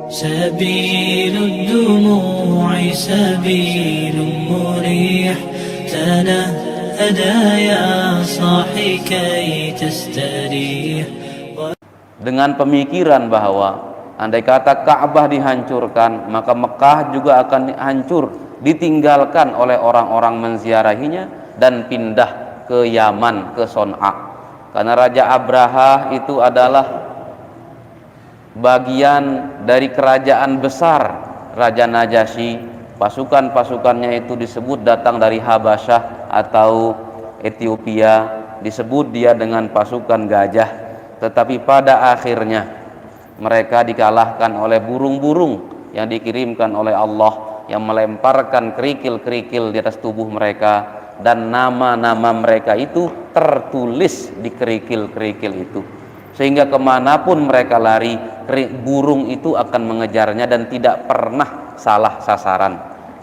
سبيل الدموع سبيل مريح تنهدى يا صاحي كي تستريح. Dengan pemikiran bahwa andai kata Ka'bah dihancurkan, maka Mekah juga akan hancur, ditinggalkan oleh orang-orang menziarahinya dan pindah ke Yaman, ke Son'a. Karena Raja Abraha itu adalah bagian dari kerajaan besar Raja Najasyi. Pasukan-pasukannya itu disebut datang dari Habasyah atau Ethiopia, disebut dia dengan pasukan gajah. Tetapi pada akhirnya mereka dikalahkan oleh burung-burung yang dikirimkan oleh Allah, yang melemparkan kerikil-kerikil di atas tubuh mereka, dan nama-nama mereka itu tertulis di kerikil-kerikil itu, sehingga kemanapun mereka lari, burung itu akan mengejarnya dan tidak pernah salah sasaran.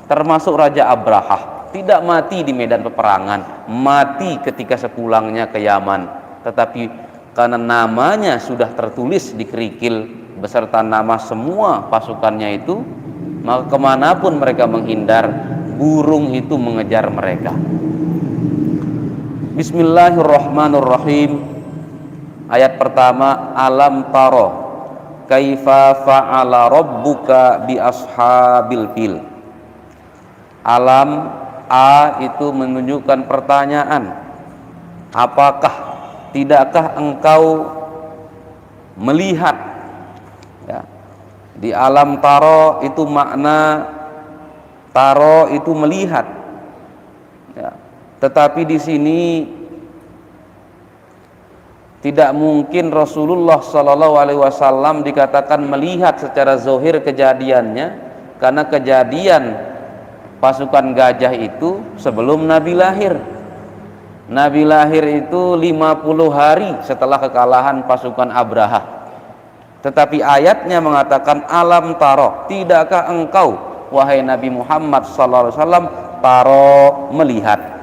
Termasuk Raja Abraha, tidak mati di medan peperangan, mati ketika sepulangnya ke Yaman, tetapi karena namanya sudah tertulis di kerikil beserta nama semua pasukannya itu, maka kemanapun mereka menghindar, burung itu mengejar mereka. Bismillahirrahmanirrahim. Ayat pertama, alam taro kaifa fa'ala rabbuka bi ashabil fil. Alam, a itu menunjukkan pertanyaan. Apakah, tidakkah engkau melihat, ya. Di alam taro itu makna taro itu melihat, ya. Tetapi di sini tidak mungkin Rasulullah Shallallahu Alaihi Wasallam dikatakan melihat secara zahir kejadiannya, karena kejadian pasukan gajah itu sebelum Nabi lahir. Nabi lahir itu 50 hari setelah kekalahan pasukan Abraha. Tetapi ayatnya mengatakan alam taro, tidakkah engkau wahai Nabi Muhammad Shallallahu Alaihi Wasallam taro melihat?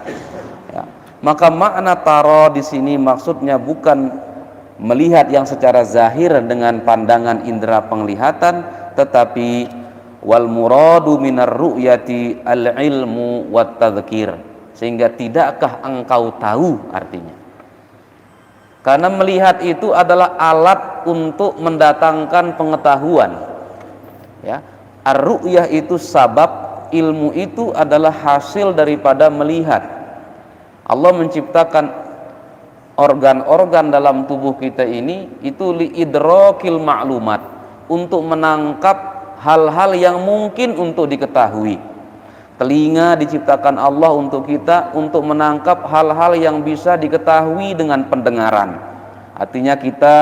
Maka makna taro di sini maksudnya bukan melihat yang secara zahir dengan pandangan indera penglihatan, tetapi wal muradu minar ru'yati al ilmu wat tadhkir, sehingga tidakkah engkau tahu artinya. Karena melihat itu adalah alat untuk mendatangkan pengetahuan, ya. Ar-ru'yah itu sabab, ilmu itu adalah hasil daripada melihat. Allah menciptakan organ-organ dalam tubuh kita ini itu liidrakil ma'lumat, untuk menangkap hal-hal yang mungkin untuk diketahui. Telinga diciptakan Allah untuk kita untuk menangkap hal-hal yang bisa diketahui dengan pendengaran. Artinya kita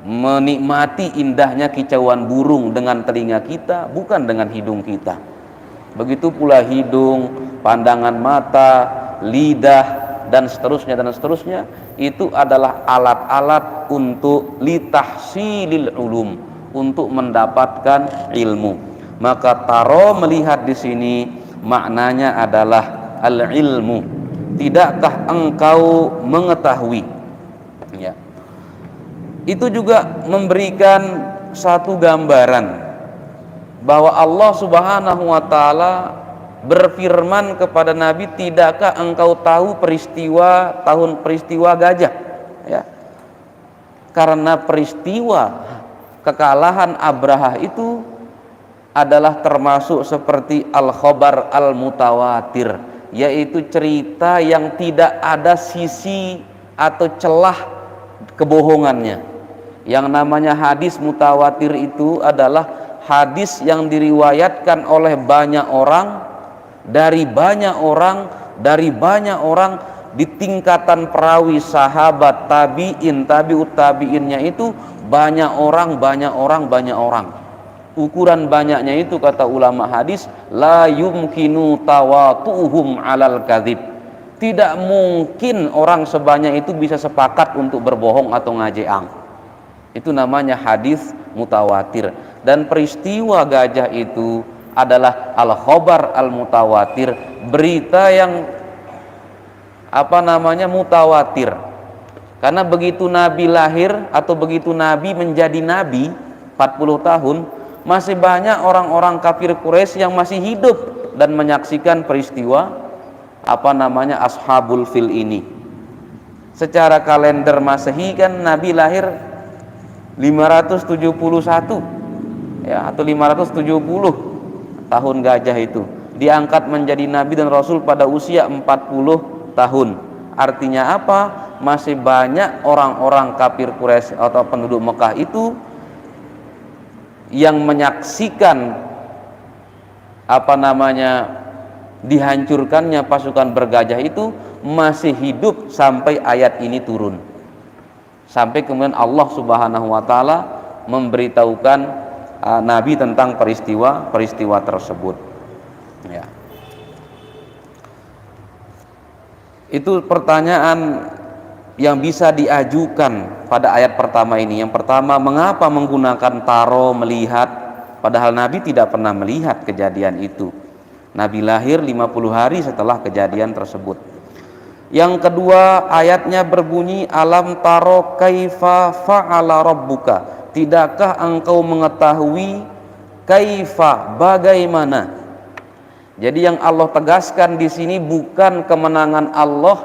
menikmati indahnya kicauan burung dengan telinga kita, bukan dengan hidung kita. Begitu pula hidung, pandangan mata, lidah, dan seterusnya, itu adalah alat-alat untuk litahsilil ulum, untuk mendapatkan ilmu. Maka taro melihat di sini maknanya adalah al-ilmu. Tidakkah engkau mengetahui? Ya. Itu juga memberikan satu gambaran bahwa Allah Subhanahu wa taala berfirman kepada Nabi, tidakkah engkau tahu peristiwa gajah, ya. Karena peristiwa kekalahan Abraha itu adalah termasuk seperti al-khabar al-mutawatir, yaitu cerita yang tidak ada sisi atau celah kebohongannya. Yang namanya hadis mutawatir itu adalah hadis yang diriwayatkan oleh banyak orang, dari banyak orang di tingkatan perawi sahabat, tabi'in, tabi'ut tabi'innya itu banyak orang. Ukuran banyaknya itu, kata ulama hadis, la yumkinu tawatuhum alal kadzib. Tidak mungkin orang sebanyak itu bisa sepakat untuk berbohong atau ngajeang. Itu namanya hadis mutawatir. Dan peristiwa gajah itu adalah al-khabar al-mutawatir, berita yang mutawatir. Karena begitu Nabi lahir atau begitu Nabi menjadi Nabi, 40 tahun, masih banyak orang-orang kafir Quraisy yang masih hidup dan menyaksikan peristiwa Ashabul Fil ini. Secara kalender Masehi kan Nabi lahir 571 ya, atau 570 tahun gajah itu. Diangkat menjadi nabi dan rasul pada usia 40 tahun. Artinya apa? Masih banyak orang-orang kafir Quraisy atau penduduk Mekah itu yang menyaksikan dihancurkannya pasukan bergajah itu, masih hidup sampai ayat ini turun. Sampai kemudian Allah Subhanahu wa taala memberitahukan Nabi tentang peristiwa tersebut. Ya. Itu pertanyaan yang bisa diajukan pada ayat pertama ini. Yang pertama, mengapa menggunakan taro melihat, padahal Nabi tidak pernah melihat kejadian itu. Nabi lahir 50 hari setelah kejadian tersebut. Yang kedua, ayatnya berbunyi, alam taro kaifa fa'ala rabbuka. Tidakkah engkau mengetahui kaifa, bagaimana? Jadi yang Allah tegaskan di sini bukan kemenangan Allah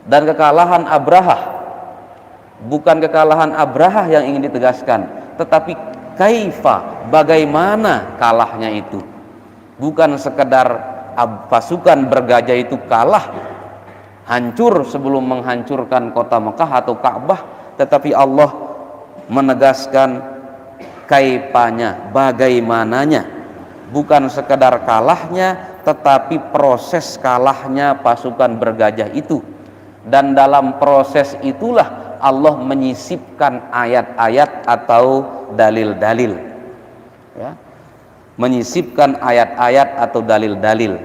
dan kekalahan Abrahah. Bukan kekalahan Abrahah yang ingin ditegaskan, tetapi kaifa, bagaimana kalahnya itu. Bukan sekedar pasukan bergajah itu kalah, hancur sebelum menghancurkan kota Mekah atau Ka'bah, tetapi Allah menegaskan kaifanya, bagaimananya. Bukan sekedar kalahnya, tetapi proses kalahnya pasukan bergajah itu. Dan dalam proses itulah Allah menyisipkan ayat-ayat atau dalil-dalil, ya. Menyisipkan ayat-ayat atau dalil-dalil.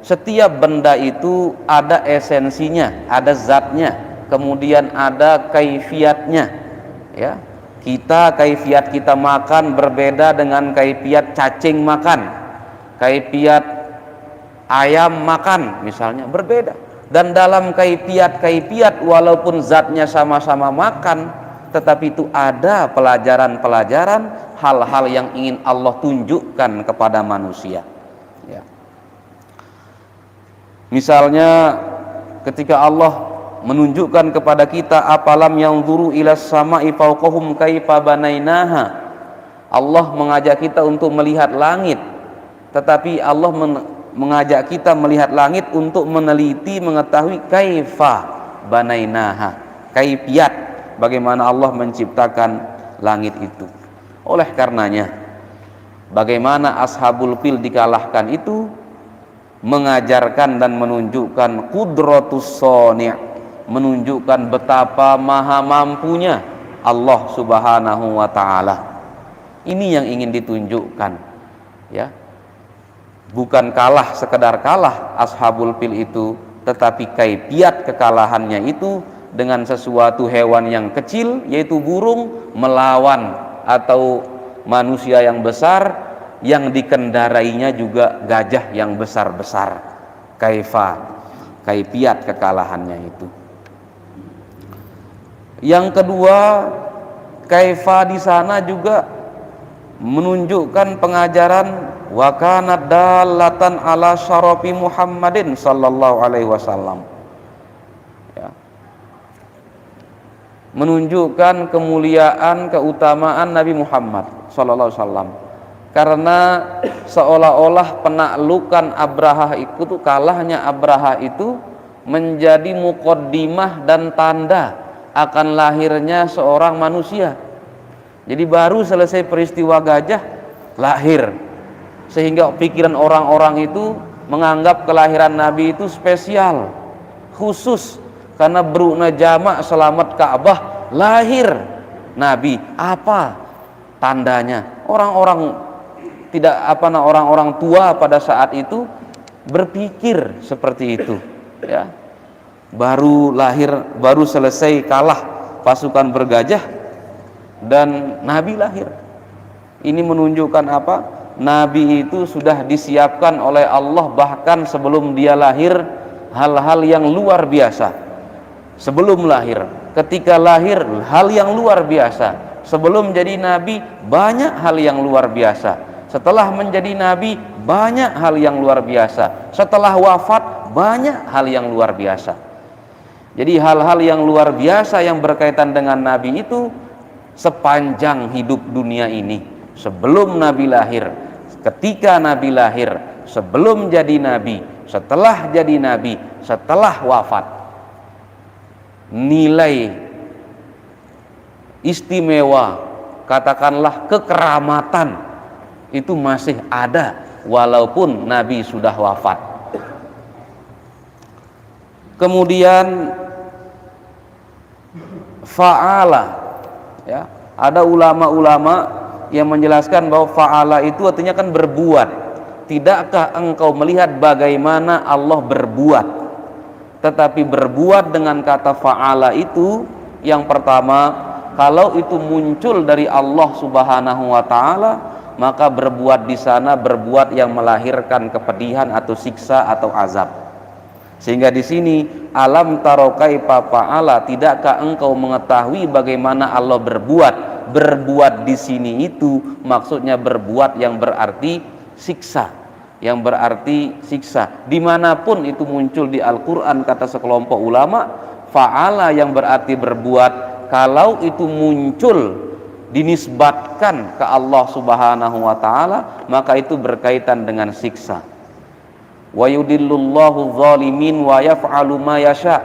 Setiap benda itu ada esensinya, ada zatnya, kemudian ada kaifiatnya, ya. Kaifiat kita makan berbeda dengan kaifiat cacing makan, kaifiat ayam makan misalnya berbeda. Dan dalam kaifiat walaupun zatnya sama-sama makan, tetapi itu ada pelajaran-pelajaran, hal-hal yang ingin Allah tunjukkan kepada manusia, ya. Misalnya ketika Allah menunjukkan kepada kita, apalam yanzuru ilas sama'i fawqahum kaifa banainaha. Allah mengajak kita untuk melihat langit, tetapi Allah mengajak kita melihat langit untuk meneliti, mengetahui kaifa banainaha, kaifiat bagaimana Allah menciptakan langit itu. Oleh karenanya, bagaimana Ashabul Fil dikalahkan itu mengajarkan dan menunjukkan qudratus shani', menunjukkan betapa maha mampunya Allah Subhanahu wa ta'ala. Ini yang ingin ditunjukkan, ya. Bukan kalah sekedar kalah Ashabul Fil itu, tetapi kaifiat kekalahannya itu dengan sesuatu hewan yang kecil, yaitu burung, melawan atau manusia yang besar yang dikendarainya juga gajah yang besar-besar. Kaifiat kekalahannya itu. Yang kedua, kaifa di sana juga menunjukkan pengajaran wa kanat dallatan ala syarafi Muhammadin sallallahu alaihi wasallam, ya. Menunjukkan kemuliaan, keutamaan Nabi Muhammad sallallahu alaihi wasallam. Karena seolah-olah penaklukan Abrahah itu, kalahnya Abrahah itu menjadi muqaddimah dan tanda akan lahirnya seorang manusia. Jadi baru selesai peristiwa gajah, lahir. Sehingga pikiran orang-orang itu menganggap kelahiran Nabi itu spesial, khusus, karena berukna jamak selamat Ka'bah, lahir Nabi. Apa tandanya? Orang-orang orang-orang tua pada saat itu berpikir seperti itu, ya. Baru lahir, baru selesai kalah pasukan bergajah dan Nabi lahir. Ini menunjukkan apa? Nabi itu sudah disiapkan oleh Allah bahkan sebelum dia lahir, hal-hal yang luar biasa. Sebelum lahir, ketika lahir, hal yang luar biasa. Sebelum jadi nabi banyak hal yang luar biasa. Setelah menjadi nabi banyak hal yang luar biasa. Setelah wafat banyak hal yang luar biasa. Jadi hal-hal yang luar biasa yang berkaitan dengan nabi itu sepanjang hidup dunia ini. Sebelum nabi lahir, ketika nabi lahir, sebelum jadi nabi, setelah jadi nabi, setelah wafat. Nilai istimewa, katakanlah kekeramatan itu masih ada walaupun nabi sudah wafat. Kemudian fa'ala, ya, ada ulama-ulama yang menjelaskan bahwa fa'ala itu artinya kan berbuat. Tidakkah engkau melihat bagaimana Allah berbuat? Tetapi berbuat dengan kata fa'ala itu, yang pertama, kalau itu muncul dari Allah Subhanahu wa taala, maka berbuat di sana berbuat yang melahirkan kepedihan atau siksa atau azab. Sehingga di sini alam taro kaifa fa'ala, tidakkah engkau mengetahui bagaimana Allah berbuat? Berbuat di sini itu maksudnya berbuat yang berarti siksa, yang berarti siksa. Dimanapun itu muncul di Al-Quran, kata sekelompok ulama, fa'ala yang berarti berbuat, kalau itu muncul dinisbatkan ke Allah Subhanahu wa taala, maka itu berkaitan dengan siksa. Wa yudillullahu zalimin wa yaf'alu ma yasha.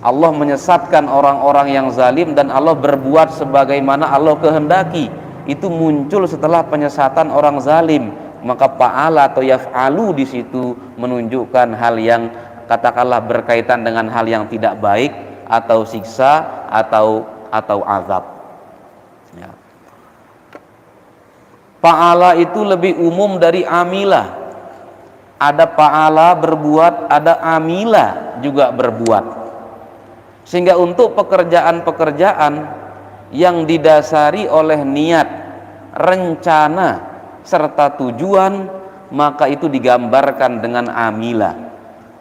Allah menyesatkan orang-orang yang zalim dan Allah berbuat sebagaimana Allah kehendaki. Itu muncul setelah penyesatan orang zalim. Maka fa'ala atau yaf'alu di situ menunjukkan hal yang katakanlah berkaitan dengan hal yang tidak baik atau siksa atau azab. Ya. Fa'ala itu lebih umum dari amila. Ada fa'ala berbuat, ada amila juga berbuat. Sehingga untuk pekerjaan-pekerjaan yang didasari oleh niat, rencana, serta tujuan, maka itu digambarkan dengan amila.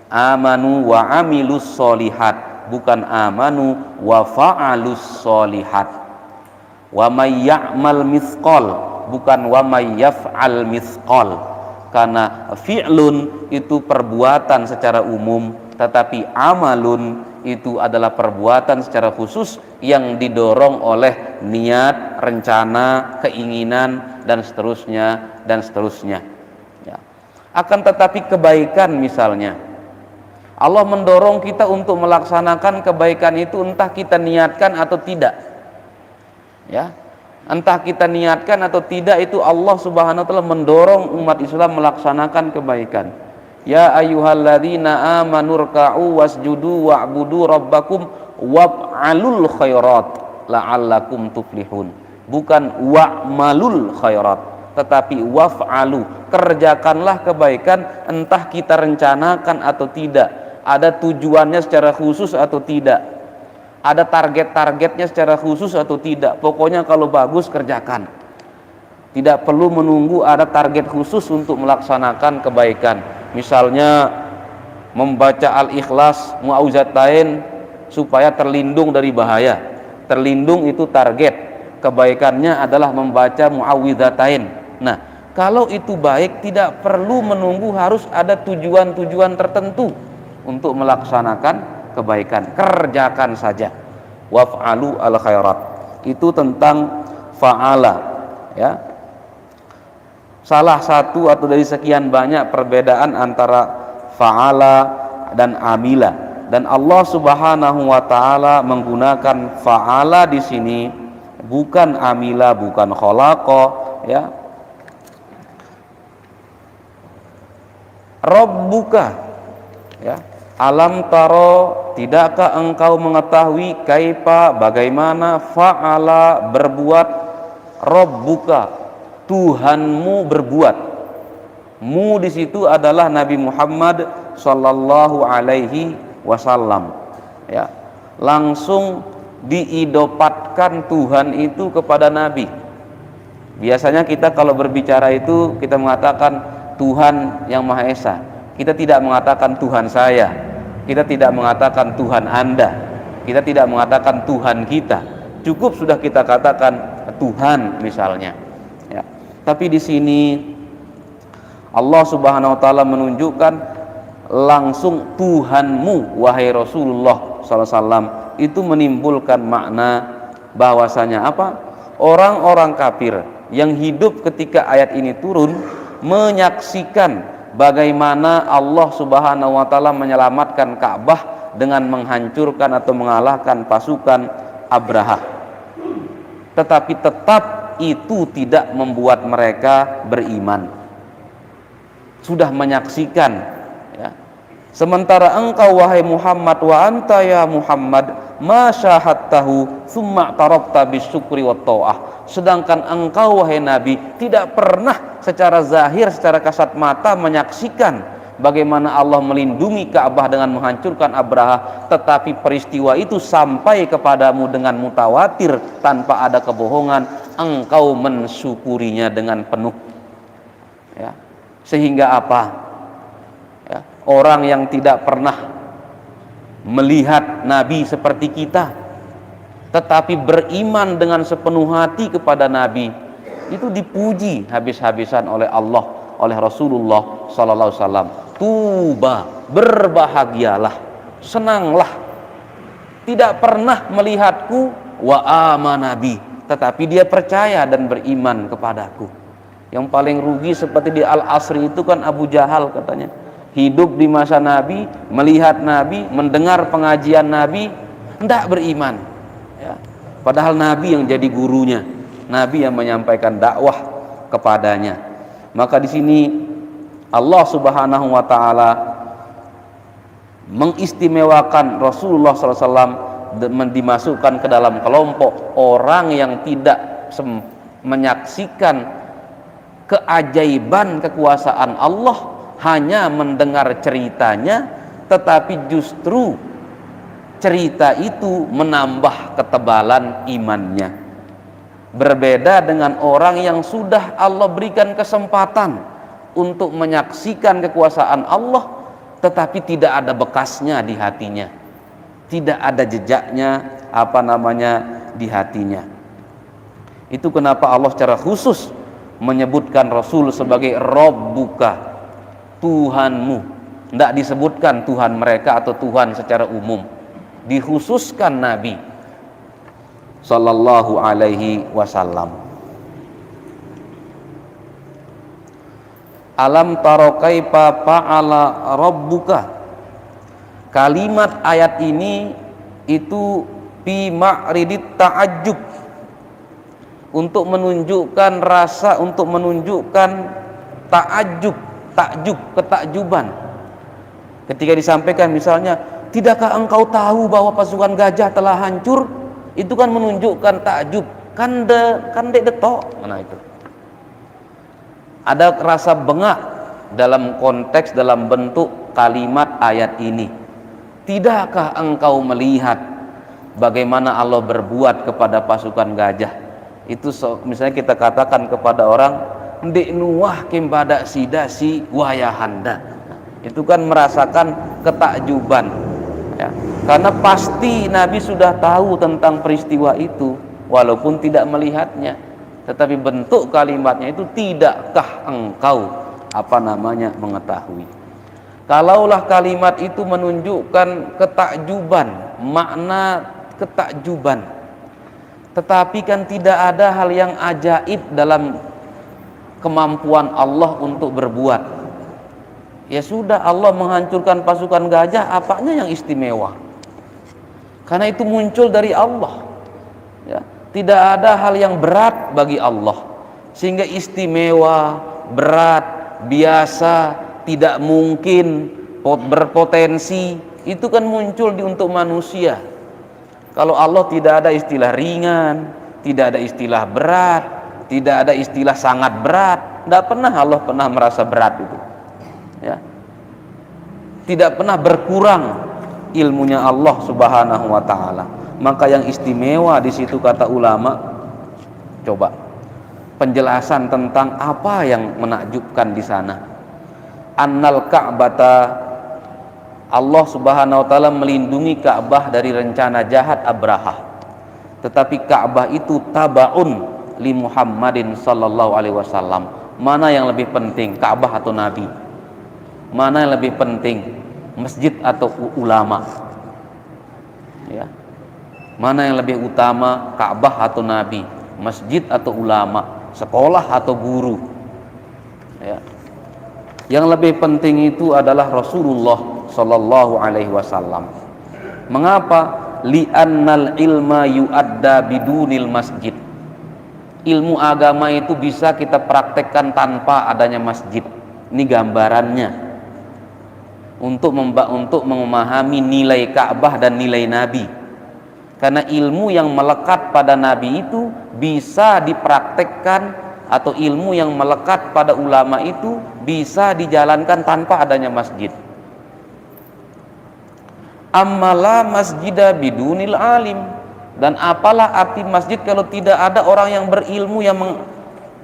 Amanu wa amilus solihat, bukan amanu wa fa'alus solihat. Wa may ya'mal mithqal, bukan wa may yaf'al mithqal. Karena fi'lun itu perbuatan secara umum, tetapi amalun itu adalah perbuatan secara khusus yang didorong oleh niat, rencana, keinginan, dan seterusnya ya. Akan tetapi kebaikan misalnya, Allah mendorong kita untuk melaksanakan kebaikan itu entah kita niatkan atau tidak, ya, entah kita niatkan atau tidak, itu Allah Subhanahu wa taala mendorong umat Islam melaksanakan kebaikan. Ya ayyuhalladzina amanu rka'u wasjudu wa'budu rabbakum waf'alul khairat la'allakum tuflihun. Bukan wa'malul khairat, tetapi waf'alu, kerjakanlah kebaikan entah kita rencanakan atau tidak, ada tujuannya secara khusus atau tidak, ada target-targetnya secara khusus atau tidak, pokoknya kalau bagus kerjakan. Tidak perlu menunggu ada target khusus untuk melaksanakan kebaikan. Misalnya membaca Al-Ikhlas, Mu'awwizatain supaya terlindung dari bahaya. Terlindung itu target. Kebaikannya adalah membaca Mu'awwizatain. Nah, kalau itu baik tidak perlu menunggu harus ada tujuan-tujuan tertentu untuk melaksanakan kebaikan. Kerjakan saja. Waf'alu al khairat. Itu tentang fa'ala, ya. Salah satu atau dari sekian banyak perbedaan antara fa'ala dan amila. Dan Allah Subhanahu wa taala menggunakan fa'ala di sini, bukan amila, bukan khalaqa, ya. Rabbuka, ya. Alam taro, tidakkah engkau mengetahui kaifa, bagaimana fa'ala berbuat, Rabbuka, Tuhanmu berbuat. Mu di situ adalah Nabi Muhammad sallallahu alaihi wasallam. Ya. Langsung diidopatkan Tuhan itu kepada Nabi. Biasanya kita kalau berbicara itu kita mengatakan Tuhan yang Maha Esa. Kita tidak mengatakan Tuhan saya. Kita tidak mengatakan Tuhan Anda. Kita tidak mengatakan Tuhan kita. cukup sudah kita katakan Tuhan misalnya, ya. Tapi di sini Allah Subhanahu wa taala menunjukkan langsung Tuhanmu wahai Rasulullah SAW, itu menimbulkan makna bahwasanya apa? Orang-orang kafir yang hidup ketika ayat ini turun menyaksikan bagaimana Allah Subhanahu wa taala menyelamatkan Ka'bah dengan menghancurkan atau mengalahkan pasukan Abraha. Tetapi tetap itu tidak membuat mereka beriman. Sudah menyaksikan, ya. Sementara engkau wahai Muhammad, wa anta ya Muhammad ma syahadtahu tsumma tarabta bisyukri wat ta'ah. Sedangkan engkau wahai Nabi tidak pernah secara zahir, secara kasat mata menyaksikan bagaimana Allah melindungi Ka'bah dengan menghancurkan Abraha, tetapi peristiwa itu sampai kepadamu dengan mutawatir tanpa ada kebohongan, engkau mensyukurinya dengan penuh, ya. Sehingga apa? Ya, orang yang tidak pernah melihat Nabi seperti kita, tetapi beriman dengan sepenuh hati kepada Nabi, itu dipuji habis-habisan oleh Allah, oleh Rasulullah sallallahu alaihi wasallam. Tuba, berbahagialah, senanglah, tidak pernah melihatku wa amanabi, tetapi dia percaya dan beriman kepadaku. Yang paling rugi seperti di Al-Asri itu kan Abu Jahal katanya, hidup di masa Nabi, melihat Nabi, mendengar pengajian Nabi, tidak beriman, ya. Padahal Nabi yang jadi gurunya, Nabi yang menyampaikan dakwah kepadanya. Maka di sini Allah Subhanahu wa taala mengistimewakan Rasulullah SAW, dimasukkan ke dalam kelompok orang yang tidak menyaksikan keajaiban kekuasaan Allah, hanya mendengar ceritanya, tetapi justru cerita itu menambah ketebalan imannya. Berbeda dengan orang yang sudah Allah berikan kesempatan untuk menyaksikan kekuasaan Allah, tetapi tidak ada bekasnya di hatinya, tidak ada jejaknya di hatinya. Itu kenapa Allah secara khusus menyebutkan Rasul sebagai Rabbuka, Tuhanmu. Tidak disebutkan Tuhan mereka atau Tuhan secara umum, dikhususkan Nabi sallallahu alaihi wasallam. Alam taro kaifa fa'ala rabbuka. Kalimat ayat ini itu fi ma'ridit ta'ajjub, untuk menunjukkan rasa, untuk menunjukkan takjub, ketakjuban. Ketika disampaikan misalnya, tidakkah engkau tahu bahwa pasukan gajah telah hancur? Itu kan menunjukkan takjub, kan detok. Mana itu? Ada rasa bengak dalam konteks, dalam bentuk kalimat ayat ini. Tidakkah engkau melihat bagaimana Allah berbuat kepada pasukan gajah? Itu misalnya kita katakan kepada orang, ndek nuwah kembada sidasi wayahanda, itu kan merasakan ketakjuban, ya. Karena pasti Nabi sudah tahu tentang peristiwa itu walaupun tidak melihatnya, tetapi bentuk kalimatnya itu, tidakkah engkau mengetahui. Kalaulah kalimat itu menunjukkan ketakjuban, makna ketakjuban, tetapi kan tidak ada hal yang ajaib dalam kemampuan Allah untuk berbuat. Ya sudah, Allah menghancurkan pasukan gajah, apanya yang istimewa? Karena itu muncul dari Allah, ya. Tidak ada hal yang berat bagi Allah sehingga istimewa, berat, biasa, tidak mungkin, berpotensi, itu kan muncul untuk manusia. Kalau Allah tidak ada istilah ringan, tidak ada istilah berat, tidak ada istilah sangat berat. Tidak pernah Allah merasa berat itu, ya. Tidak pernah berkurang ilmunya Allah Subhanahu wa taala. Maka yang istimewa di situ, kata ulama, coba penjelasan tentang apa yang menakjubkan di sana. Annal Ka'bata, Allah Subhanahu wa taala melindungi Ka'bah dari rencana jahat Abraha. tetapi Ka'bah itu tabaun li Muhammadin sallallahu alaihi wasallam. Mana yang lebih penting, Ka'bah atau Nabi? Mana yang lebih penting, masjid atau ulama? Ya. Mana yang lebih utama, Ka'bah atau Nabi? Masjid atau ulama? Sekolah atau guru? Ya. Yang lebih penting itu adalah Rasulullah sallallahu alaihi wasallam. Mengapa? Li'annal ilma yu'adda bidunil masjid. Ilmu agama itu bisa kita praktekkan tanpa adanya masjid. Ini gambarannya untuk memahami nilai Ka'bah dan nilai Nabi. Karena ilmu yang melekat pada Nabi itu bisa dipraktekkan, atau ilmu yang melekat pada ulama itu bisa dijalankan tanpa adanya masjid. Ammala masjidah bidunil alim. Dan apalah arti masjid kalau tidak ada orang yang berilmu yang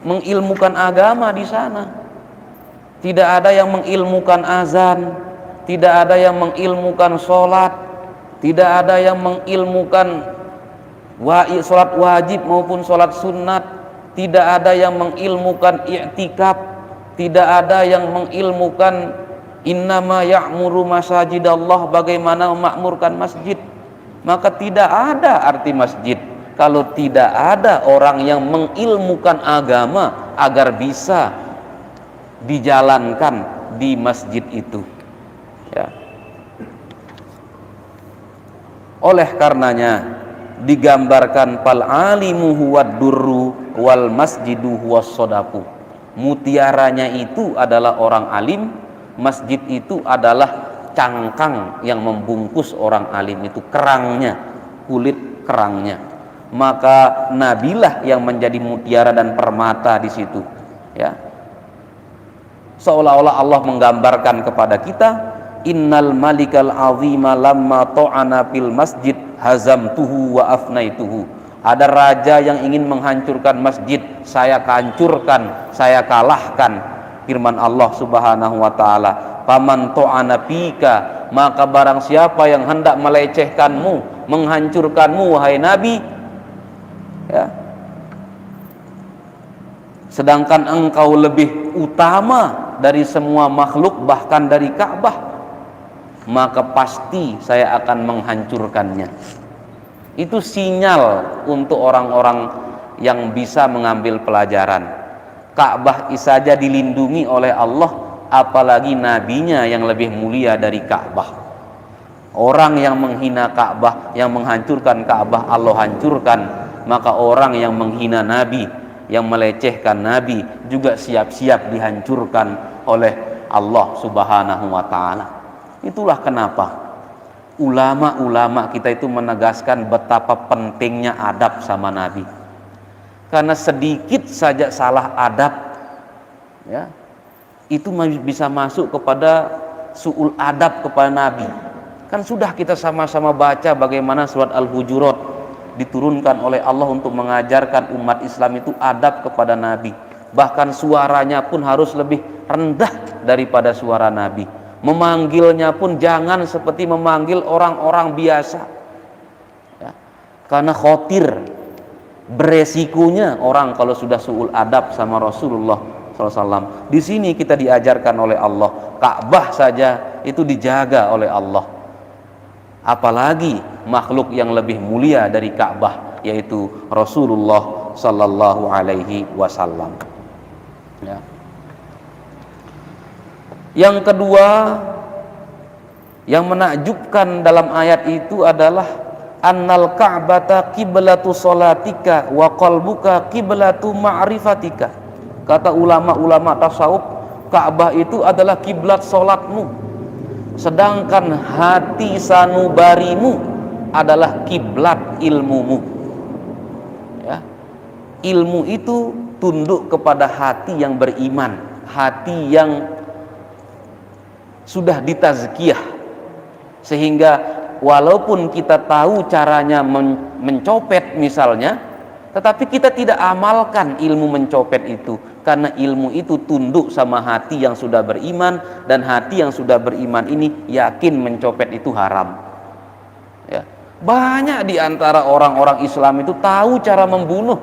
mengilmukan agama di sana. Tidak ada yang mengilmukan azan, tidak ada yang mengilmukan sholat, tidak ada yang mengilmukan sholat wajib maupun sholat sunat, tidak ada yang mengilmukan i'tikaf, tidak ada yang mengilmukan innama ya'muru masajidallah, bagaimana memakmurkan masjid. Maka tidak ada arti masjid kalau tidak ada orang yang mengilmukan agama agar bisa dijalankan di masjid itu, ya. Oleh karenanya digambarkan fal alimu huwad durru wal masjidu huwas sodaku. Mutiaranya itu adalah orang alim, masjid itu adalah cangkang yang membungkus orang alim itu, kerangnya, kulit kerangnya. Maka nabilah yang menjadi mutiara dan permata di situ, ya. Seolah-olah Allah menggambarkan kepada kita, innal malikal azima lamma ta'ana fil masjid hazamtuhu wa afnaituhu. Ada raja yang ingin menghancurkan masjid, saya hancurkan, saya kalahkan. Firman Allah Subhanahu wa taala, paman ta'ana fika, maka barang siapa yang hendak melecehkanmu, menghancurkanmu wahai Nabi, ya, sedangkan engkau lebih utama dari semua makhluk, bahkan dari Ka'bah, maka pasti saya akan menghancurkannya. Itu sinyal untuk orang-orang yang bisa mengambil pelajaran. Ka'bah saja dilindungi oleh Allah, apalagi nabinya yang lebih mulia dari Ka'bah. Orang yang menghina Ka'bah, yang menghancurkan Ka'bah, Allah hancurkan. Maka orang yang menghina Nabi, yang melecehkan Nabi juga siap-siap dihancurkan oleh Allah Subhanahu wa ta'ala. Itulah kenapa ulama-ulama kita itu menegaskan betapa pentingnya adab sama Nabi. Karena sedikit saja salah adab, ya, itu bisa masuk kepada su'ul adab kepada Nabi. Kan sudah kita sama-sama baca bagaimana surat Al-Hujurat diturunkan oleh Allah untuk mengajarkan umat Islam itu adab kepada Nabi. Bahkan suaranya pun harus lebih rendah daripada suara Nabi. Memanggilnya pun jangan seperti memanggil orang-orang biasa, ya. Karena khawatir, beresikonya orang kalau sudah su'ul adab sama Rasulullah SAW. Di sini kita diajarkan oleh Allah, Ka'bah saja itu dijaga oleh Allah, apalagi makhluk yang lebih mulia dari Ka'bah, yaitu Rasulullah Sallallahu Alaihi Wasallam, ya. Yang kedua yang menakjubkan dalam ayat itu adalah annal ka'bata qiblatu sholatika wa qalbuka qiblatu ma'rifatika. Kata ulama-ulama tasawuf, Ka'bah itu adalah kiblat salatmu, sedangkan hati sanubarimu adalah kiblat ilmumu, ya. Ilmu itu tunduk kepada hati yang beriman, hati yang sudah ditazkiyah, sehingga walaupun kita tahu caranya mencopet misalnya, tetapi kita tidak amalkan ilmu mencopet itu, karena ilmu itu tunduk sama hati yang sudah beriman, dan hati yang sudah beriman ini yakin mencopet itu haram, ya. Banyak di antara orang-orang Islam itu tahu cara membunuh.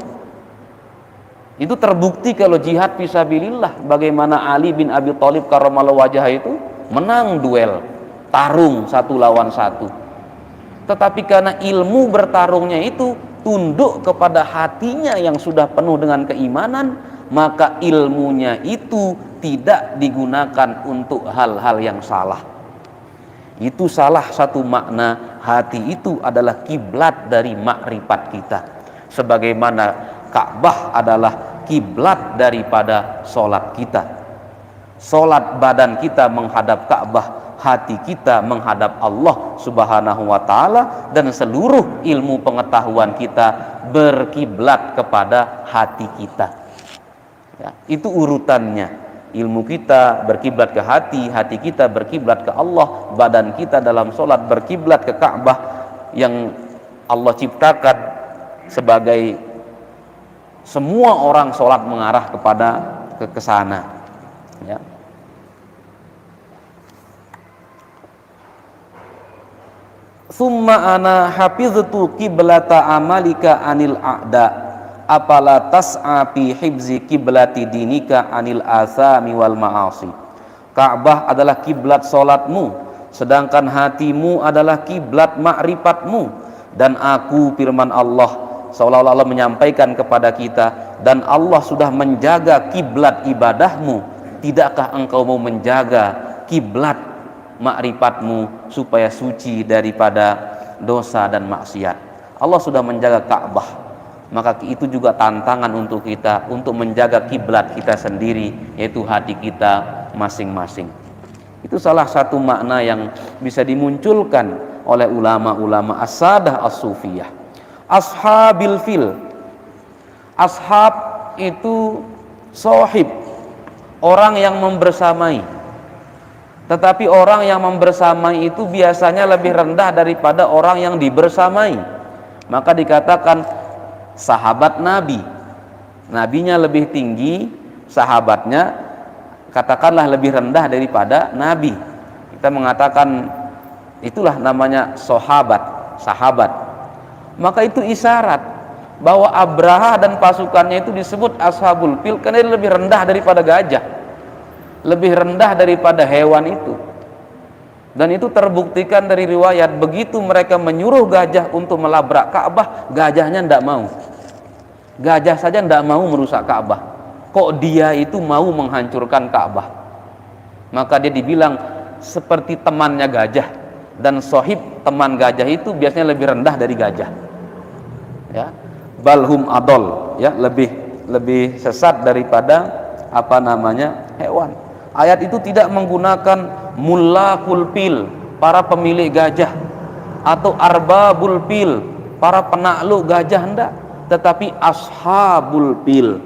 Itu terbukti kalau jihad fisabilillah, bagaimana Ali bin Abi Thalib karramallahu wajhah itu menang duel tarung 1 lawan 1. Tetapi karena ilmu bertarungnya itu tunduk kepada hatinya yang sudah penuh dengan keimanan, maka ilmunya itu tidak digunakan untuk hal-hal yang salah. Itu salah satu makna hati itu adalah kiblat dari makrifat kita, sebagaimana Ka'bah adalah kiblat daripada solat kita. Solat badan kita menghadap Ka'bah, hati kita menghadap Allah Subhanahu wa ta'ala, dan seluruh ilmu pengetahuan kita berkiblat kepada hati kita. Ya, itu urutannya. Ilmu kita berkiblat ke hati, hati kita berkiblat ke Allah, badan kita dalam solat berkiblat ke Ka'bah yang Allah ciptakan sebagai semua orang solat mengarah kepada ke sana. Ya. Summa ana hafiztu qiblata amalika anil a'da apala tas'a fi hibzi kiblati dinika anil asami wal ma'asi. Ka'bah adalah kiblat solatmu, sedangkan hatimu adalah kiblat ma'rifatmu. Dan aku, firman Allah, seolah-olah Allah menyampaikan kepada kita, dan Allah sudah menjaga kiblat ibadahmu, tidakkah engkau mau menjaga kiblat ma'rifatmu supaya suci daripada dosa dan maksiat? Allah sudah menjaga Ka'bah, maka itu juga tantangan untuk kita untuk menjaga kiblat kita sendiri, yaitu hati kita masing-masing. Itu salah satu makna yang bisa dimunculkan oleh ulama-ulama as-sadah as-sufiyah. Ashabil fil, ashab itu sohib, orang yang membersamai. Tetapi orang yang membersamai itu biasanya lebih rendah daripada orang yang dibersamai. Maka dikatakan sahabat Nabi, nabinya lebih tinggi, sahabatnya katakanlah lebih rendah daripada Nabi. Kita mengatakan itulah namanya sahabat. Maka itu isyarat bahwa Abraha dan pasukannya itu disebut ashabul fil karena dia lebih rendah daripada gajah, lebih rendah daripada hewan itu. Dan itu terbuktikan dari riwayat, begitu mereka menyuruh gajah untuk melabrak Ka'bah, gajahnya tidak mau. Gajah saja tidak mau merusak Ka'bah, kok dia itu mau menghancurkan Ka'bah? Maka dia dibilang seperti temannya gajah, dan sohib teman gajah itu biasanya lebih rendah dari gajah. Ya, balhum adol, ya, lebih sesat daripada hewan. Ayat itu tidak menggunakan mullakul pil, para pemilik gajah, atau arbabul pil, para penakluk gajah, hendak, tetapi ashabul pil.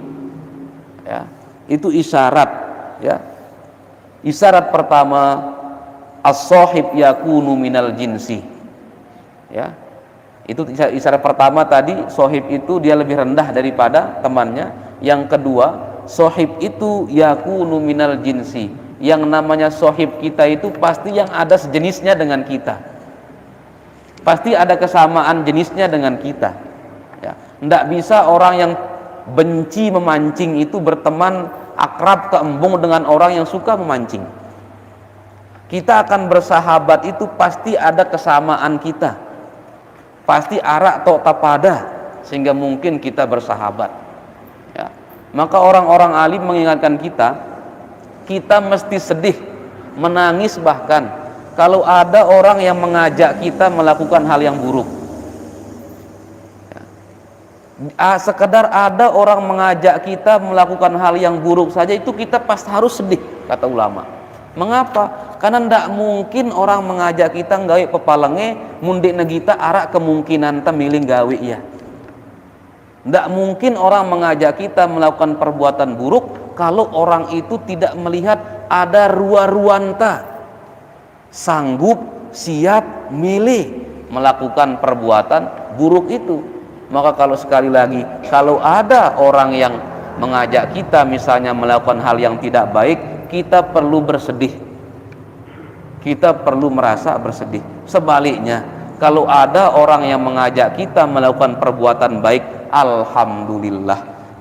Ya, itu isyarat. Ya, isyarat pertama, as-sahib yakunu minal jinsi. Ya, itu isyarat pertama tadi, sahib itu dia lebih rendah daripada temannya. Yang kedua, sahib itu yakunu minal jinsi, yang namanya sahib kita itu pasti yang ada sejenisnya dengan kita, pasti ada kesamaan jenisnya dengan kita. Ya, tidak bisa orang yang benci memancing itu berteman akrab keembung dengan orang yang suka memancing. Kita akan bersahabat itu pasti ada kesamaan kita, pasti arak tok tapada, sehingga mungkin kita bersahabat. Ya. Maka orang-orang alim mengingatkan kita mesti sedih, menangis bahkan kalau ada orang yang mengajak kita melakukan hal yang buruk. Ya. Sekedar ada orang mengajak kita melakukan hal yang buruk saja itu kita pasti harus sedih, kata ulama. Mengapa? Karena tidak mungkin orang mengajak kita nggawe pepalenge mundik negita arak kemungkinan temiling gawe ya. Tidak mungkin orang mengajak kita melakukan perbuatan buruk kalau orang itu tidak melihat ada ruwa-ruwanta sanggup, siap, milih melakukan perbuatan buruk itu. Maka kalau sekali lagi, kalau ada orang yang mengajak kita misalnya melakukan hal yang tidak baik, kita perlu bersedih, kita perlu merasa bersedih. Sebaliknya, Kalau ada orang yang mengajak kita melakukan perbuatan baik, alhamdulillah.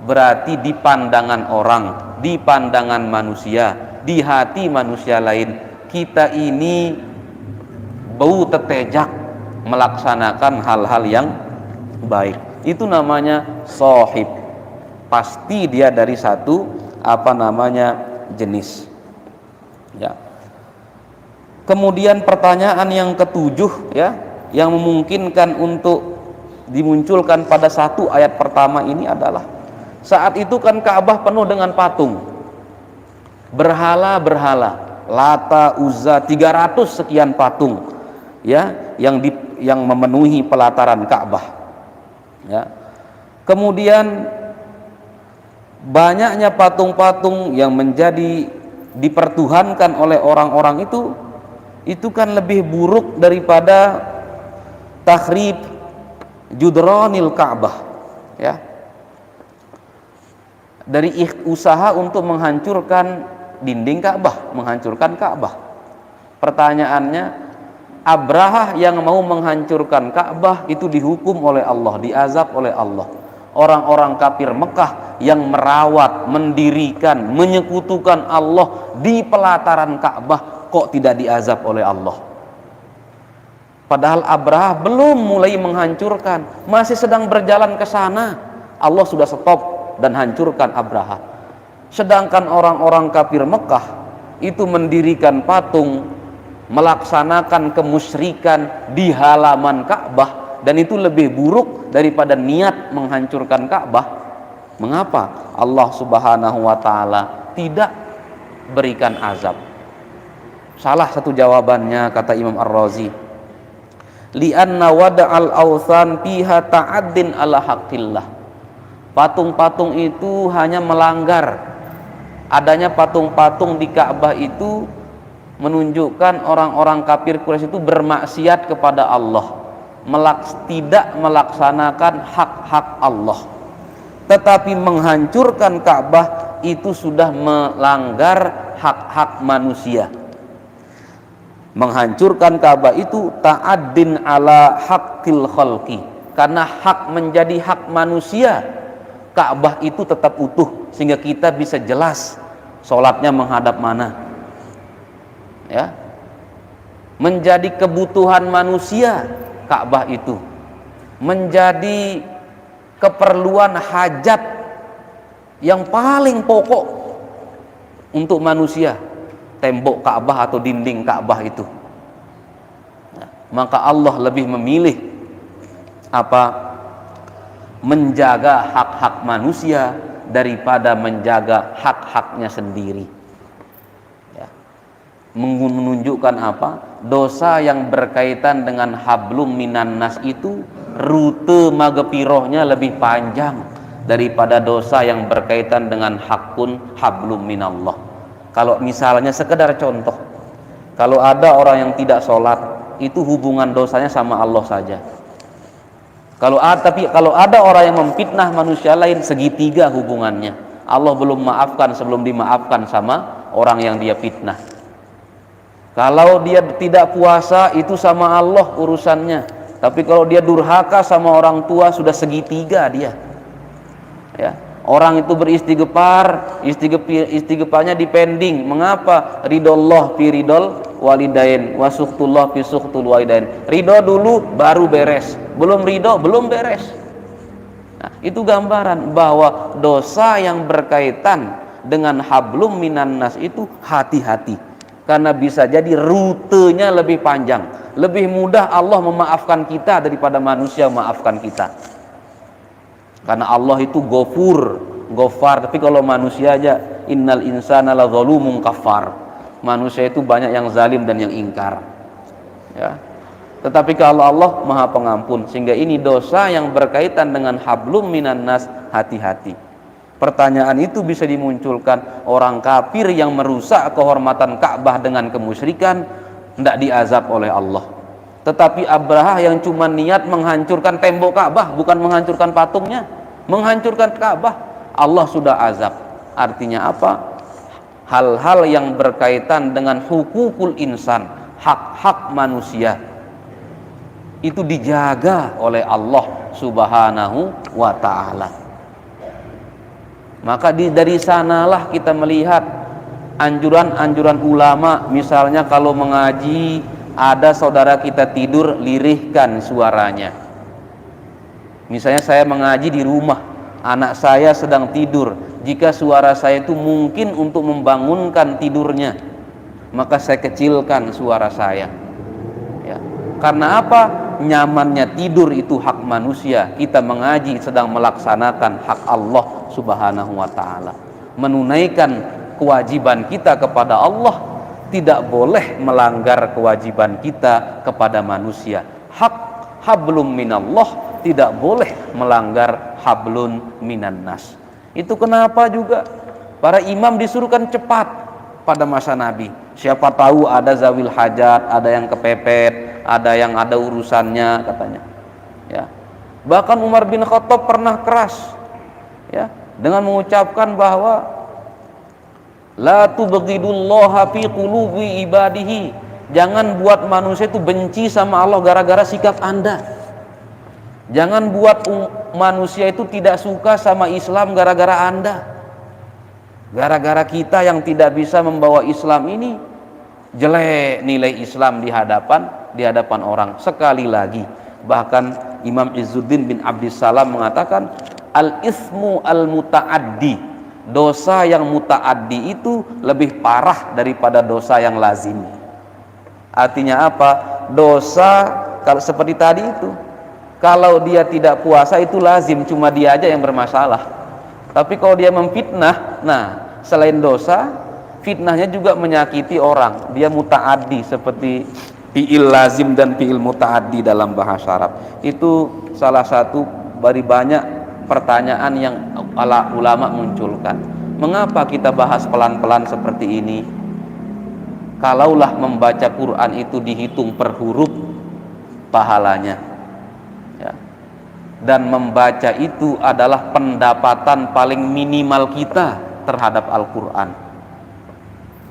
Berarti di pandangan orang, di pandangan manusia, di hati manusia lain, kita ini bau tetejak melaksanakan hal-hal yang baik. Itu namanya sohib. Pasti dia dari satu jenis. Ya. Kemudian pertanyaan yang ketujuh, ya, yang memungkinkan untuk dimunculkan pada satu ayat pertama ini adalah saat itu kan Ka'bah penuh dengan patung, berhala-berhala, Lata, Uzza, 300 sekian patung, ya, yang memenuhi pelataran Ka'bah. Ya. Kemudian banyaknya patung-patung yang menjadi dipertuhankan oleh orang-orang itu kan lebih buruk daripada takhrib judronil Ka'bah, ya, dari usaha untuk menghancurkan dinding Ka'bah, menghancurkan Ka'bah. Pertanyaannya, Abrahah yang mau menghancurkan Ka'bah itu dihukum oleh Allah, diazab oleh Allah. Orang-orang kafir Mekah yang merawat, mendirikan, menyekutukan Allah di pelataran Ka'bah kok tidak diazab oleh Allah? Padahal Abrahah belum mulai menghancurkan, masih sedang berjalan ke sana. Allah sudah stop dan hancurkan Abrahah. Sedangkan orang-orang kafir Mekah itu mendirikan patung, melaksanakan kemusyrikan di halaman Ka'bah, dan itu lebih buruk daripada niat menghancurkan Ka'bah. Mengapa Allah Subhanahu wa taala tidak berikan azab? Salah satu jawabannya, kata Imam Ar-Razi, li'anna wada'al awthan fiha ta'addin ala haqqillah. Patung-patung itu hanya melanggar. Adanya patung-patung di Ka'bah itu menunjukkan orang-orang kafir Quraisy itu bermaksiat kepada Allah, tidak melaksanakan hak-hak Allah. Tetapi menghancurkan Ka'bah itu sudah melanggar hak-hak manusia. Menghancurkan Ka'bah itu ta'addin ala haqqil khalqi, karena hak menjadi hak manusia. Ka'bah itu tetap utuh sehingga kita bisa jelas sholatnya menghadap mana, ya. Menjadi kebutuhan manusia, Ka'bah itu menjadi keperluan hajat yang paling pokok untuk manusia, tembok Ka'bah atau dinding Ka'bah itu. Maka Allah lebih memilih menjaga hak-hak manusia daripada menjaga hak-haknya sendiri, ya. Menunjukkan dosa yang berkaitan dengan hablum minan nas itu rute magfirohnya lebih panjang daripada dosa yang berkaitan dengan hakun hablum minallah. Kalau misalnya sekedar contoh, kalau ada orang yang tidak sholat, itu hubungan dosanya sama Allah saja. Tapi kalau ada orang yang memfitnah manusia lain, segitiga hubungannya. Allah belum maafkan sebelum dimaafkan sama orang yang dia fitnah. Kalau dia tidak puasa, itu sama Allah urusannya. Tapi kalau dia durhaka sama orang tua, sudah segitiga dia, ya. Orang itu beristighfar, istighfarnya dipending. Mengapa? Ridollah fi ridol walidain, wa suhtullah fi suhtul walidain. Ridho dulu baru beres, belum ridho belum beres. Nah, itu gambaran bahwa dosa yang berkaitan dengan hablum minan nas itu hati-hati, karena bisa jadi rutenya lebih panjang. Lebih mudah Allah memaafkan kita daripada manusia memaafkan kita. Karena Allah itu Ghafar, tapi kalau manusia aja, innal insana la zalumun kafar. Manusia itu banyak yang zalim dan yang ingkar, ya. Tetapi kalau Allah Maha Pengampun, sehingga ini dosa yang berkaitan dengan hablum minan nas, hati-hati. Pertanyaan itu bisa dimunculkan, orang kafir yang merusak kehormatan Ka'bah dengan kemusyrikan tidak diazab oleh Allah. Tetapi Abrahah yang cuma niat menghancurkan tembok Ka'bah, bukan menghancurkan patungnya, menghancurkan Ka'bah, Allah sudah azab. Artinya apa? Hal-hal yang berkaitan dengan hukukul insan, hak-hak manusia, itu dijaga oleh Allah Subhanahu wa ta'ala. Maka dari sanalah kita melihat anjuran-anjuran ulama. Misalnya kalau mengaji, ada saudara kita tidur, lirihkan suaranya. Misalnya saya mengaji di rumah, anak saya sedang tidur, jika suara saya itu mungkin untuk membangunkan tidurnya, maka saya kecilkan suara saya, ya. Karena apa? Nyamannya tidur itu hak manusia. Kita mengaji sedang melaksanakan hak Allah Subhanahu wa ta'ala, menunaikan kewajiban kita kepada Allah, tidak boleh melanggar kewajiban kita kepada manusia. Hak hablum minallah, tidak boleh melanggar hablun minan nas. Itu kenapa juga para imam disuruhkan cepat pada masa Nabi. Siapa tahu ada zawil hajat, ada yang kepepet, ada yang ada urusannya katanya, ya. Bahkan Umar bin Khattab pernah keras, ya, dengan mengucapkan bahwa la tubghidullaha fi qulubi ibadihi, jangan buat manusia itu benci sama Allah gara-gara sikap Anda. Jangan buat manusia itu tidak suka sama Islam gara-gara Anda. Gara-gara kita yang tidak bisa membawa Islam ini jelek nilai Islam di hadapan orang. Sekali lagi, bahkan Imam Izzuddin bin Abdissalam mengatakan al-ithmu al-muta'addi, dosa yang muta'addi itu lebih parah daripada dosa yang lazim. Artinya apa? Dosa kalau seperti tadi itu, kalau dia tidak puasa itu lazim, cuma dia aja yang bermasalah. Tapi kalau dia memfitnah, nah selain dosa, fitnahnya juga menyakiti orang. Dia muta'addi, seperti fi'il lazim dan fi'il muta'addi dalam bahasa Arab. Itu salah satu dari banyak pertanyaan yang ulama munculkan. Mengapa kita bahas pelan-pelan seperti ini? Kalaulah membaca Quran itu dihitung per huruf pahalanya, ya. Dan membaca itu adalah pendapatan paling minimal kita terhadap Al-Quran.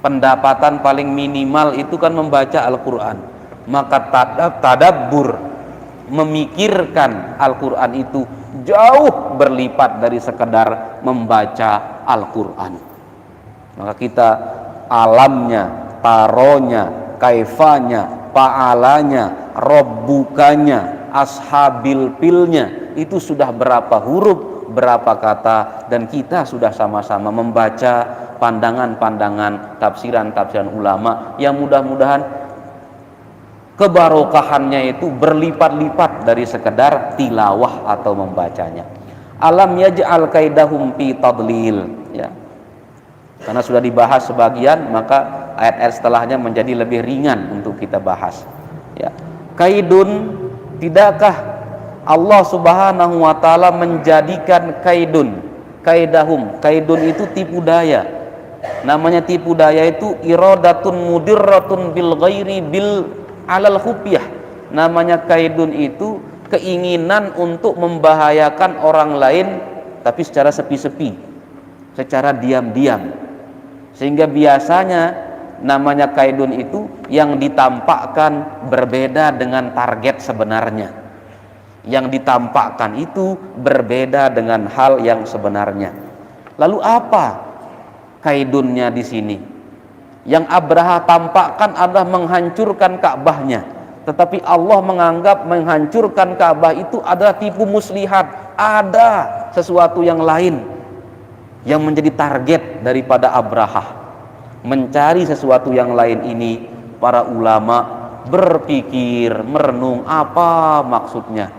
Pendapatan paling minimal itu kan membaca Al-Quran. Maka tadabbur, memikirkan Al-Quran itu jauh berlipat dari sekedar membaca Al-Quran. Maka kita alamnya, taronya, kaifanya, pa'alanya, robbukanya, ashabil pilnya, itu sudah berapa huruf, berapa kata, dan kita sudah sama-sama membaca pandangan-pandangan, tafsiran-tafsiran ulama yang mudah-mudahan kebarokahannya itu berlipat-lipat dari sekedar tilawah atau membacanya. Alam yaj'al kaidahum fi tadlil, ya. Karena sudah dibahas sebagian, maka ayat-ayat setelahnya menjadi lebih ringan untuk kita bahas, ya. Kaidun, tidakkah Allah Subhanahu wa ta'ala menjadikan kaidahum, kaidun itu tipu daya. Namanya tipu daya itu iradatun mudirratun bil ghairi bil alal khufiyah. Namanya kaidun itu keinginan untuk membahayakan orang lain tapi secara sepi-sepi, secara diam-diam. Sehingga biasanya namanya kaidun itu yang ditampakkan berbeda dengan target sebenarnya. Yang ditampakkan itu berbeda dengan hal yang sebenarnya. Lalu apa kaidunnya di sini? Yang Abraha tampakkan adalah menghancurkan Ka'bahnya, tetapi Allah menganggap menghancurkan Ka'bah itu adalah tipu muslihat. Ada sesuatu yang lain yang menjadi target daripada Abraha. Mencari sesuatu yang lain ini, para ulama berpikir, merenung apa maksudnya.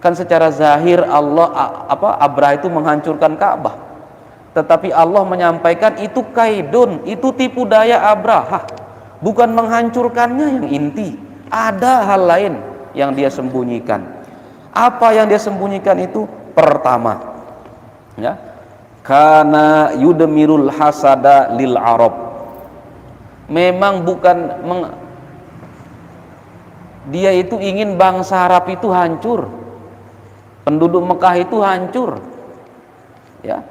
Kan secara zahir Abraha itu menghancurkan Ka'bah, tetapi Allah menyampaikan itu kaidun, itu tipu daya Abraha, bukan menghancurkannya yang inti. Ada hal lain yang dia sembunyikan. Apa yang dia sembunyikan itu? Pertama, ya, kana yudmirul hasada lil arab. Memang dia itu ingin bangsa Arab itu hancur, penduduk Mekah itu hancur, ya.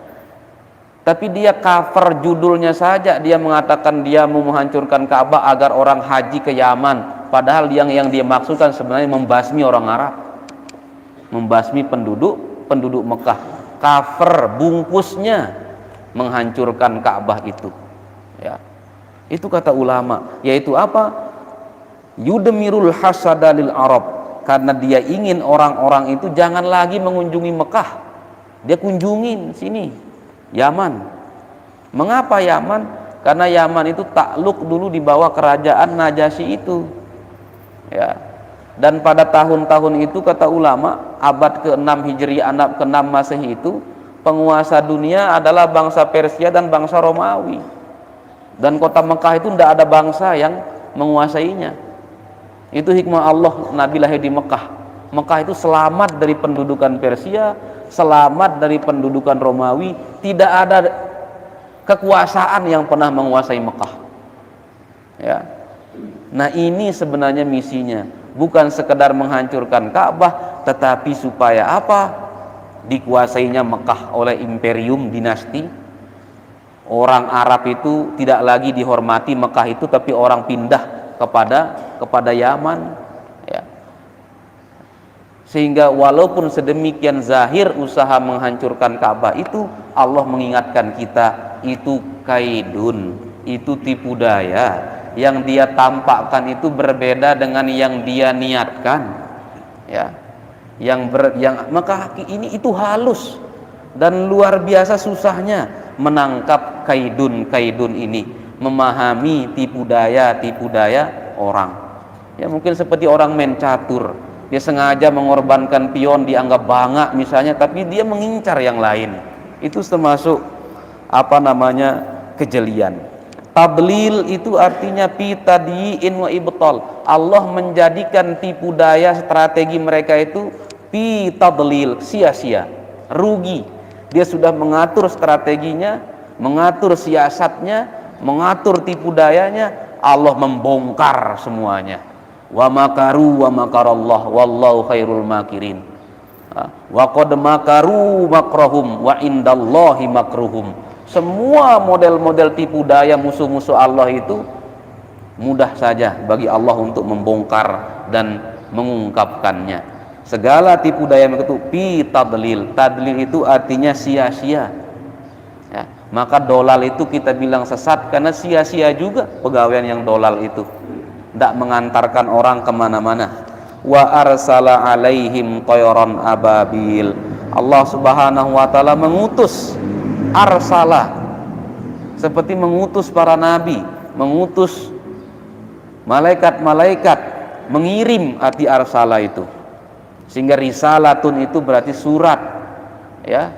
Tapi dia cover judulnya saja, dia mengatakan dia mau menghancurkan Ka'bah agar orang haji ke Yaman padahal yang dia maksudkan sebenarnya membasmi orang Arab, membasmi penduduk Mekah. Kafir bungkusnya menghancurkan Ka'bah itu, ya. Itu kata ulama, yaitu apa? Yudmirul hasada lil Arab, karena dia ingin orang-orang itu jangan lagi mengunjungi Mekah, dia kunjungin sini, Yaman. Mengapa Yaman? Karena Yaman itu takluk dulu di bawah kerajaan Najasyi itu, ya. Dan pada tahun-tahun itu kata ulama, abad ke-6 Hijriah, abad ke-6 Masehi itu, penguasa dunia adalah bangsa Persia dan bangsa Romawi. Dan kota Mekah itu tidak ada bangsa yang menguasainya. Itu hikmah Allah Nabi lahir di Mekah. Mekah itu selamat dari pendudukan Persia, selamat dari pendudukan Romawi. Tidak ada kekuasaan yang pernah menguasai Mekah, ya. Nah, ini sebenarnya misinya, bukan sekedar menghancurkan Ka'bah, tetapi supaya apa? Dikuasainya Mekah oleh imperium dinasti. Orang Arab itu tidak lagi dihormati Mekah itu, tapi orang pindah kepada Yaman, ya. Sehingga walaupun sedemikian zahir usaha menghancurkan Ka'bah itu, Allah mengingatkan kita, itu kaidun, itu tipu daya. Yang dia tampakkan itu berbeda dengan yang dia niatkan, ya. Maka ini itu halus dan luar biasa susahnya menangkap kaidun ini, memahami tipu daya orang. Ya, mungkin seperti orang main catur, dia sengaja mengorbankan pion dianggap bangga misalnya, tapi dia mengincar yang lain. Itu termasuk kejelian. Tadlil itu artinya pitadiin wa ibtal. Allah menjadikan tipu daya strategi mereka itu pitadlil, sia-sia, rugi. Dia sudah mengatur strateginya, mengatur siasatnya, mengatur tipu dayanya, Allah membongkar semuanya. Wa makaru wa makarallah wallahu khairul makirin. Wa qad makaru makrahum wa indallahi makruhum. Semua model-model tipu daya musuh-musuh Allah itu mudah saja bagi Allah untuk membongkar dan mengungkapkannya. Segala tipu daya itu pi tadlil. Tadlil itu artinya sia-sia, ya. Maka dolal itu kita bilang sesat karena sia-sia juga pegawaian yang dolal itu, tidak mengantarkan orang kemana-mana. Wa arsala alaihim tayran ababil. Allah Subhanahu wa ta'ala mengutus, arsala seperti mengutus para nabi, mengutus malaikat-malaikat, mengirim arti arsala itu. Sehingga risalatun itu berarti surat, ya.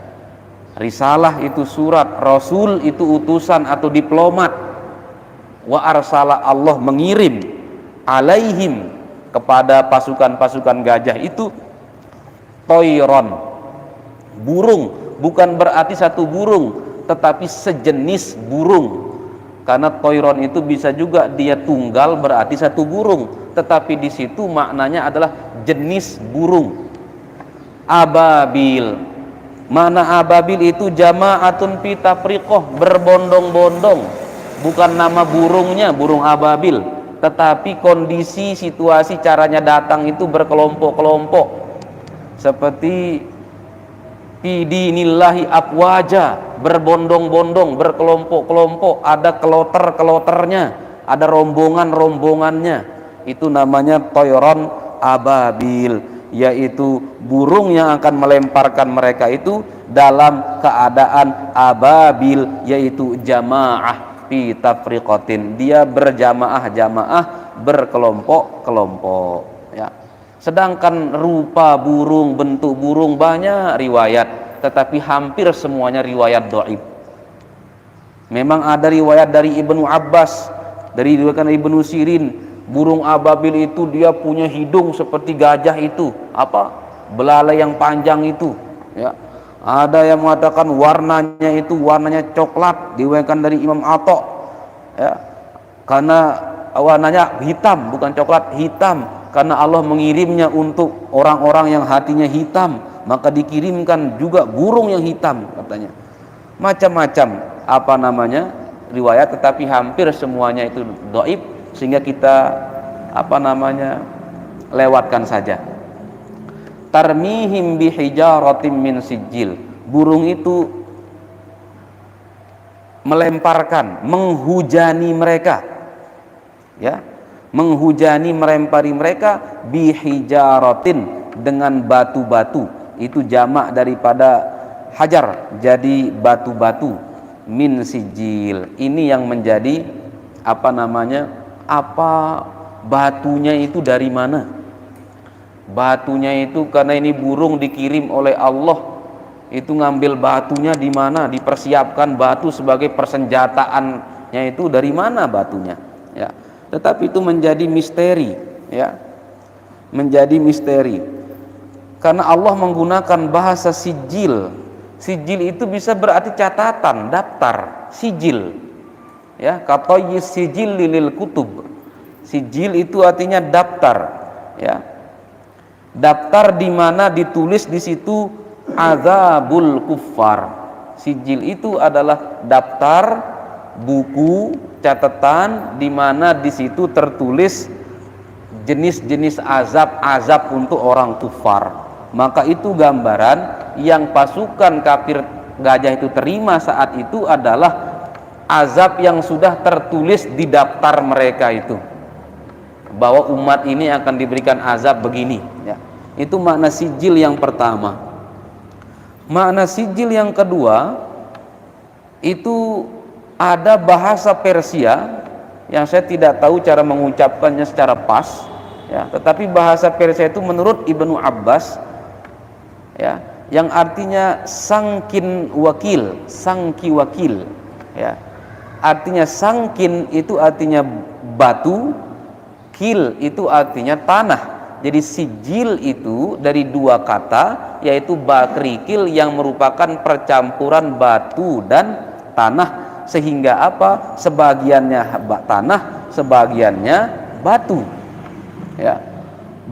Risalah itu surat, rasul itu utusan atau diplomat. Wa arsala, Allah mengirim, alaihim kepada pasukan-pasukan gajah itu toiron, burung. Bukan berarti satu burung, tetapi sejenis burung. Karena toiron itu bisa juga dia tunggal berarti satu burung, tetapi di situ maknanya adalah jenis burung. Ababil, mana ababil itu jama'atun fi tafriqah, berbondong-bondong. Bukan nama burungnya burung ababil, tetapi kondisi, situasi, caranya datang itu berkelompok-kelompok. Seperti Fidinillahi afwaja, berbondong-bondong, berkelompok-kelompok, ada keloter-keloternya, ada rombongan-rombongannya. Itu namanya toyron ababil, yaitu burung yang akan melemparkan mereka itu dalam keadaan ababil, yaitu jamaah fi tafriqatin. Dia berjamaah-jamaah, berkelompok-kelompok, ya. Sedangkan rupa burung, bentuk burung banyak riwayat, tetapi hampir semuanya riwayat dhaif. Memang ada riwayat dari Ibnu Abbas, dari riwayat Ibnu Sirin, burung ababil itu dia punya hidung seperti gajah itu, belalai yang panjang itu, ya. Ada yang mengatakan warnanya coklat, diriwayatkan dari Imam Atha, ya. Karena warnanya hitam, bukan coklat, hitam. Karena Allah mengirimnya untuk orang-orang yang hatinya hitam, maka dikirimkan juga burung yang hitam, katanya. Macam-macam riwayat, tetapi hampir semuanya itu dhaif, sehingga kita lewatkan saja. Tarmihim bihijaratim min sijil. Burung itu melemparkan, menghujani mereka, ya, menghujani, melempari mereka bihijaratin, dengan batu-batu. Itu jamak daripada hajar, jadi batu-batu. Min sijil, ini yang menjadi batunya itu dari mana? Batunya itu karena ini burung dikirim oleh Allah, itu ngambil batunya di mana, dipersiapkan batu sebagai persenjataannya, itu dari mana batunya, ya. Tetapi itu menjadi misteri, ya, menjadi misteri karena Allah menggunakan bahasa sijil. Sijil itu bisa berarti catatan, daftar, sijil, ya, katoyis sijil lil kutub. Sijil itu artinya daftar, ya, daftar di mana ditulis di situ azabul kuffar. Sijil itu adalah daftar, buku, catatan di mana di situ tertulis jenis-jenis azab untuk orang kufar. Maka itu gambaran yang pasukan kafir gajah itu terima saat itu adalah azab yang sudah tertulis di daftar mereka itu, bahwa umat ini akan diberikan azab begini, ya. Itu makna sijil yang pertama. Makna sijil yang kedua, itu ada bahasa Persia yang saya tidak tahu cara mengucapkannya secara pas, ya, tetapi bahasa Persia itu menurut Ibnu Abbas, ya, yang artinya sangkin wakil, sangki wakil, ya. Artinya sangkin itu artinya batu, kil itu artinya tanah. Jadi sijil itu dari dua kata, yaitu bakrikil, yang merupakan percampuran batu dan tanah, sehingga sebagiannya tanah, sebagiannya batu, ya.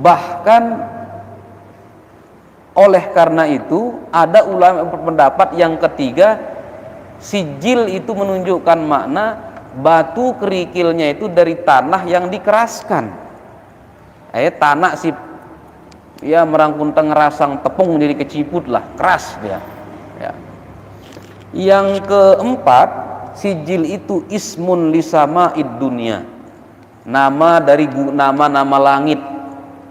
Bahkan oleh karena itu ada ulama berpendapat yang ketiga, sijil itu menunjukkan makna batu kerikilnya itu dari tanah yang dikeraskan. Tanah merangkun ngerasang tepung jadi keciput lah, keras dia, ya. Yang keempat, sijil itu ismun lisama'id dunia, nama dari nama-nama langit,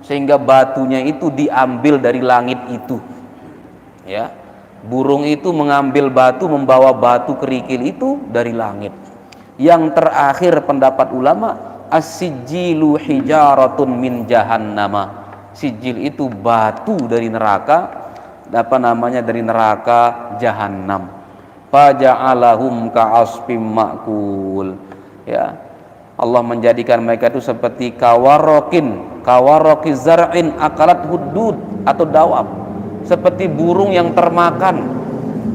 sehingga batunya itu diambil dari langit itu, ya. Burung itu mengambil batu, membawa batu kerikil itu dari langit. Yang terakhir pendapat ulama, as-sijilu hijaratun min jahannama. Sijil itu batu dari neraka, dari neraka jahanam. Faja'alahum ka'asfim ma'kul, ya. Allah menjadikan mereka itu seperti kawaroki zar'in akalat hudud atau dawab, seperti burung yang termakan,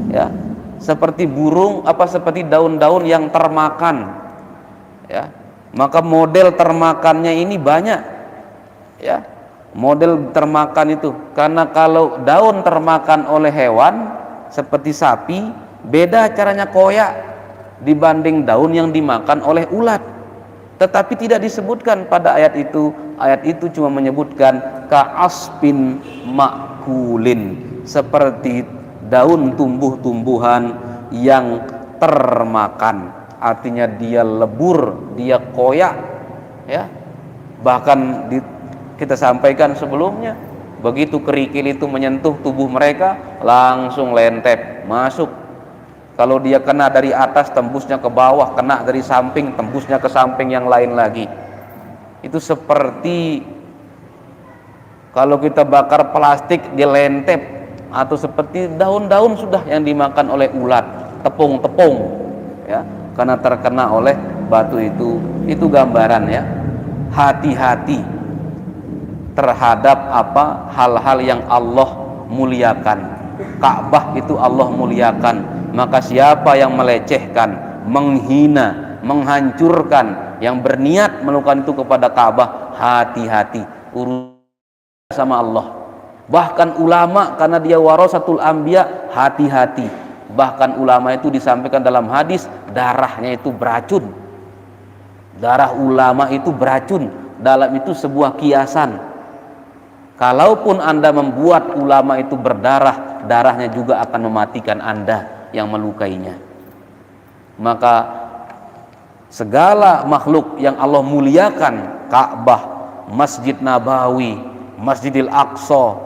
ya, seperti seperti daun-daun yang termakan, ya. Maka model termakannya ini banyak, ya, model termakan itu, karena kalau daun termakan oleh hewan seperti sapi, beda caranya koyak dibanding daun yang dimakan oleh ulat. Tetapi tidak disebutkan pada ayat itu. Ayat itu cuma menyebutkan ka'asbin ma'kulin, seperti daun tumbuh-tumbuhan yang termakan. Artinya dia lebur, dia koyak, ya. Bahkan kita sampaikan sebelumnya, begitu kerikil itu menyentuh tubuh mereka, langsung lentep masuk. Kalau dia kena dari atas, tembusnya ke bawah, kena dari samping, tembusnya ke samping yang lain lagi. Itu seperti kalau kita bakar plastik, dia lentep, atau seperti daun-daun sudah yang dimakan oleh ulat, tepung-tepung, ya, karena terkena oleh batu itu. Itu gambaran, ya. Hati-hati terhadap hal-hal yang Allah muliakan. Ka'bah itu Allah muliakan. Maka siapa yang melecehkan, menghina, menghancurkan, yang berniat melakukan itu kepada Ka'bah, hati-hati, urusan sama Allah. Bahkan ulama, karena dia warasatul anbiya, hati-hati. Bahkan ulama itu disampaikan dalam hadis, darahnya itu beracun. Darah ulama itu beracun. dalam itu sebuah kiasan. Kalaupun Anda membuat ulama itu berdarah, darahnya juga akan mematikan Anda yang melukainya. Maka segala makhluk yang Allah muliakan, Ka'bah, Masjid Nabawi, Masjidil Aqsa,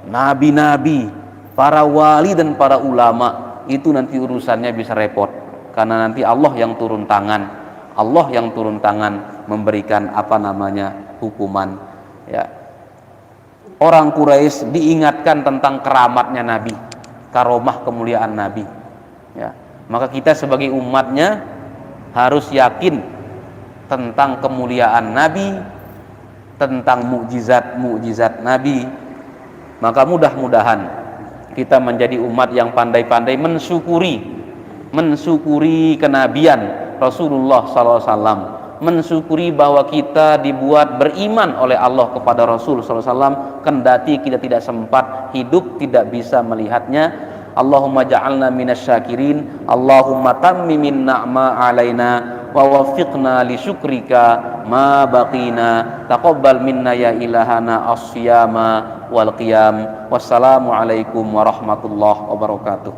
nabi-nabi, para wali dan para ulama, itu nanti urusannya bisa repot, karena nanti Allah yang turun tangan memberikan hukuman, ya. Orang Quraisy diingatkan tentang keramatnya Nabi, karomah kemuliaan Nabi, ya. Maka kita sebagai umatnya harus yakin tentang kemuliaan Nabi, tentang mukjizat Nabi. Maka mudah-mudahan kita menjadi umat yang pandai-pandai mensyukuri kenabian Rasulullah SAW, mensyukuri bahwa kita dibuat beriman oleh Allah kepada Rasul SAW, kendati kita tidak sempat hidup, tidak bisa melihatnya. Allahumma ja'alna minasyakirin, Allahumma tammimin na'ma alaina wa waffiqna li syukrika ma baqina, taqabbal minna ya ilahana as-siyama wal qiyam. Wassalamu alaikum warahmatullahi wabarakatuh.